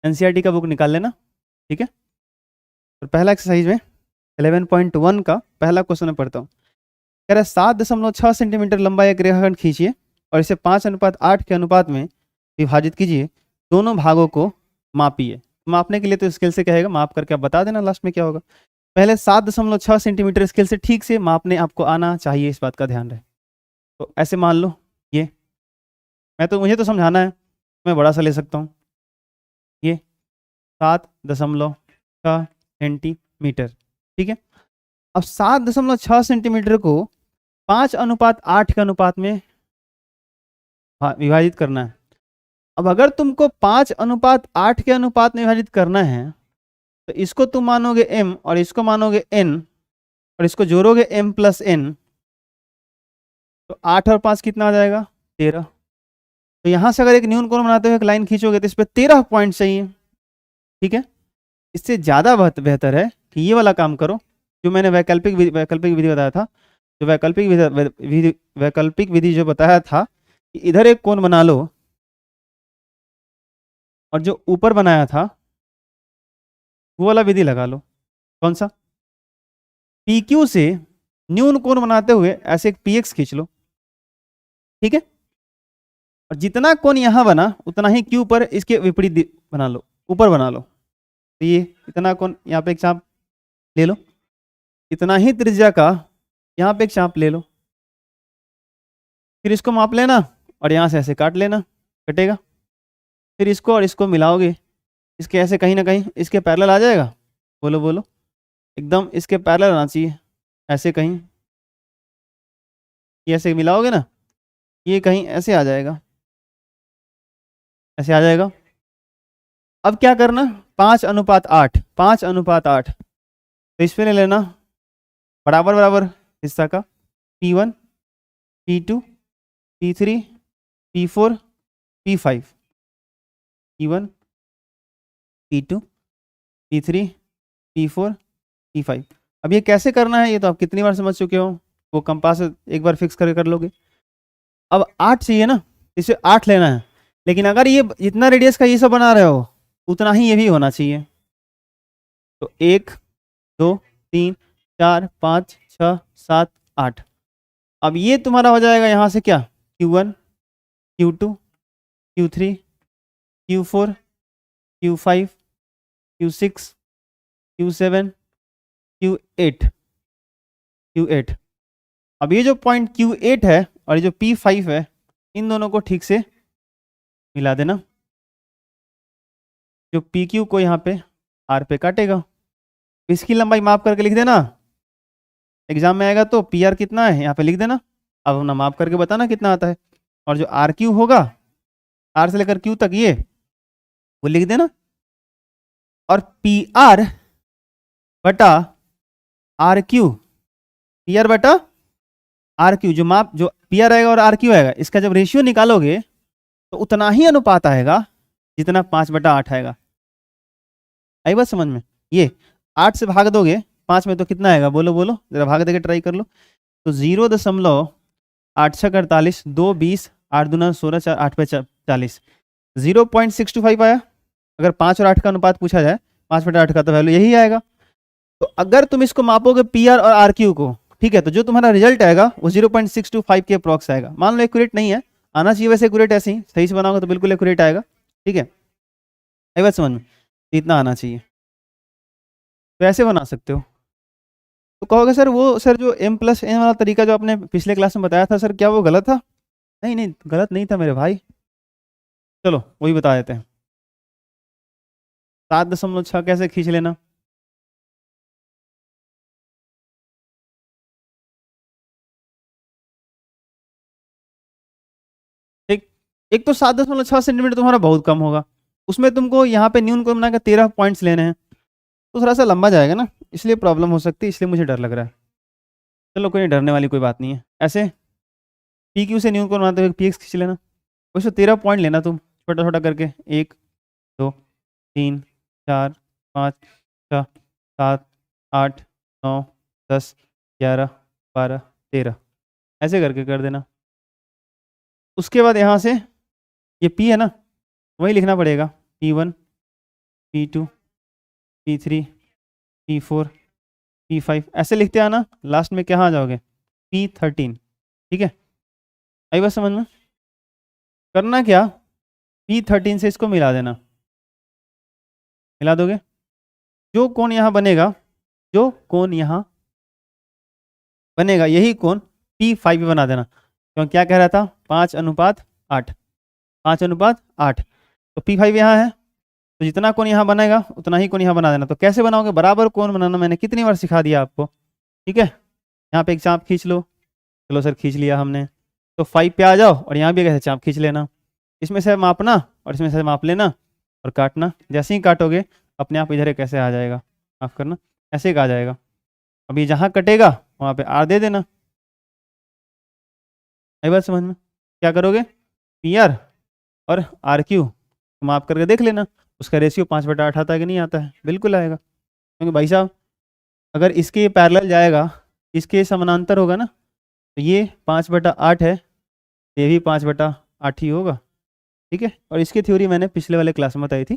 NCERT का book निकाल लेना, ठीक है। और पहला एक्सरसाइज में 11.1 का पहला क्वेश्चन में पढ़ता हूँ। कह रहा है 7.6 सेंटीमीटर लंबा एक रेखाखंड खींचिए और इसे 5:8 के अनुपात में विभाजित कीजिए, दोनों भागों को मापिए। मापने के लिए तो स्केल से कहेगा, माप करके आप बता देना लास्ट में क्या होगा। पहले 7.6 सेंटीमीटर स्केल से ठीक से मापने आपको आना चाहिए, इस बात का ध्यान रहे। तो ऐसे मान लो ये, मुझे तो समझाना है, मैं बड़ा सा ले सकता हूँ, ये 7.6 सेंटीमीटर, ठीक है। अब 7.6 सेंटीमीटर को 5:8 के अनुपात में विभाजित करना है। अब अगर तुमको 5:8 के अनुपात में विभाजित करना है तो इसको तुम मानोगे m और इसको मानोगे n और इसको जोड़ोगे m + n, तो 8 और 5 कितना आ जाएगा? 13। तो यहां से अगर एक न्यून कोण बनाते हुए एक लाइन खींचोगे तो इस पर 13 पॉइंट चाहिए, ठीक है। इससे ज़्यादा बेहतर है कि ये वाला काम करो जो मैंने वैकल्पिक विधि बताया था। जो वैकल्पिक विधि जो बताया था कि इधर एक कोण बना लो और जो ऊपर बनाया था वो वाला विधि लगा लो। कौन सा? PQ से न्यून कोण बनाते हुए ऐसे एक PX खींच लो, ठीक है। और जितना कोण यहां बना उतना ही Q पर इसके विपरीत बना लो, ऊपर बना लो। तो ये इतना कोण यहाँ पे एक चाप ले लो, इतना ही त्रिज्या का यहाँ पे एक चाप ले लो, फिर इसको माप लेना और यहाँ से ऐसे काट लेना, कटेगा। फिर इसको और इसको मिलाओगे, इसके ऐसे कहीं ना कहीं इसके पैरेलल आ जाएगा। बोलो बोलो, एकदम इसके पैरेलल आना चाहिए, ऐसे कहीं ये ऐसे मिलाओगे ना, ये कहीं ऐसे आ जाएगा, ऐसे आ जाएगा। अब क्या करना? 5:8, 5:8, तो इस पे ले लेना बराबर बराबर हिस्सा का P1, P2, P3, P4, P5, P1, P2, P3, P4, P5। अब ये कैसे करना है ये तो आप कितनी बार समझ चुके हो, वो कंपास एक बार फिक्स करके कर लोगे। अब 8 चाहिए ना, इसे 8 लेना है, लेकिन अगर ये जितना रेडियस का ये सब बना रहे हो उतना ही ये भी होना चाहिए। तो 1, 2, 3, 4, 5, 6, 7, 8। अब ये तुम्हारा हो जाएगा यहाँ से क्या? Q1, Q2, Q3, Q4, Q5, Q6, Q7, Q8, Q8। अब ये जो पॉइंट Q8 है और ये जो P5 है, इन दोनों को ठीक से मिला देना। जो PQ को यहाँ पे R पे काटेगा, इसकी लंबाई माप करके लिख देना, एग्जाम में आएगा तो PR कितना है यहाँ पे लिख देना। अब ना माप करके बताना कितना आता है, और जो RQ होगा, R से लेकर Q तक ये वो लिख देना। और PR बटा RQ, PR बटा RQ, जो माप जो PR आएगा और RQ आएगा, इसका जब रेशियो निकालोगे तो उतना ही अनुपात आएगा जितना 5/8 आएगा। आई बात समझ में? ये 8 से भाग दोगे 5 में तो कितना आएगा? बोलो बोलो जरा, भाग देके ट्राई कर लो। तो 0.8648, 2 20, 8 दूना 16, 4 8 पे 40, 0.625 आया। अगर 5 और 8 का अनुपात पूछा जाए, 5/8 का तो वैल्यू यही आएगा। तो अगर तुम इसको मापोगे PR और RQ को, ठीक है, तो जो तुम्हारा रिजल्ट आएगा वो 0.625 के अप्रॉक्स आएगा। मान लो एक्यूरेट नहीं है, आना चाहिए वैसे एक्यूरेट, ऐसे ही सही से बनाओगे तो बिल्कुल एक्यूरेट आएगा, ठीक है। आई बात समझ में? इतना आना चाहिए, तो ऐसे बना सकते हो। तो कहोगे सर वो सर जो M + N वाला तरीका जो आपने पिछले क्लास में बताया था सर, क्या वो गलत था? नहीं नहीं, गलत नहीं था मेरे भाई, चलो वही बता देते हैं। 7.6 कैसे खींच लेना? एक एक तो 7.6 सेंटीमीटर तुम्हारा बहुत कम होगा, उसमें तुमको यहाँ पे न्यून को बनाकर 13 पॉइंट्स लेने हैं, तो थोड़ा सा लंबा जाएगा ना, इसलिए प्रॉब्लम हो सकती है, इसलिए मुझे डर लग रहा है। चलो कोई नहीं, डरने वाली कोई बात नहीं है। ऐसे PQ से न्यून को बनाते हुए PX खींच लेना, वैसे 13 पॉइंट लेना तुम, छोटा छोटा करके, 1, 2, 3, 4, 5, 6, 7, 8, 9, 10, 11, 12, 13, ऐसे करके कर देना। उसके बाद यहाँ से ये P है ना, वही लिखना पड़ेगा, P1, P2 P3 P4 P5 ऐसे लिखते आना, लास्ट में क्या आ जाओगे P13। ठीक है, आई बात समझ में? करना क्या, P13 से इसको मिला देना, मिला दोगे, जो कोण यहाँ बनेगा, जो कोण यहाँ बनेगा यही कोण P5 भी बना देना। क्यों, क्या कह रहा था, 5:8, 5:8, तो P5 यहाँ है, तो जितना कोण यहाँ बनेगा उतना ही कोण यहाँ बना देना। तो कैसे बनाओगे, बराबर कोण बनाना मैंने कितनी बार सिखा दिया आपको। ठीक है, यहाँ पे एक चाप खींच लो, चलो सर खींच लिया हमने, तो 5 पे आ जाओ और यहाँ भी कैसे चाप खींच लेना, इसमें से मापना और इसमें से माप लेना और काटना। जैसे ही काटोगे अपने आप इधर कैसे आ जाएगा, माफ करना, ऐसे ही आ जाएगा। अभी जहाँ कटेगा वहाँ पे आर दे देना। आई बात समझ में? क्या करोगे, PR और RQ माप करके देख लेना, उसका रेशियो 5/8 आता है कि नहीं आता है, बिल्कुल आएगा। क्योंकि भाई साहब अगर इसके पैरेलल जाएगा, इसके समानांतर होगा ना, तो ये 5/8 है, ये भी 5/8 ही होगा। ठीक है, और इसकी थ्योरी मैंने पिछले वाले क्लास में बताई थी।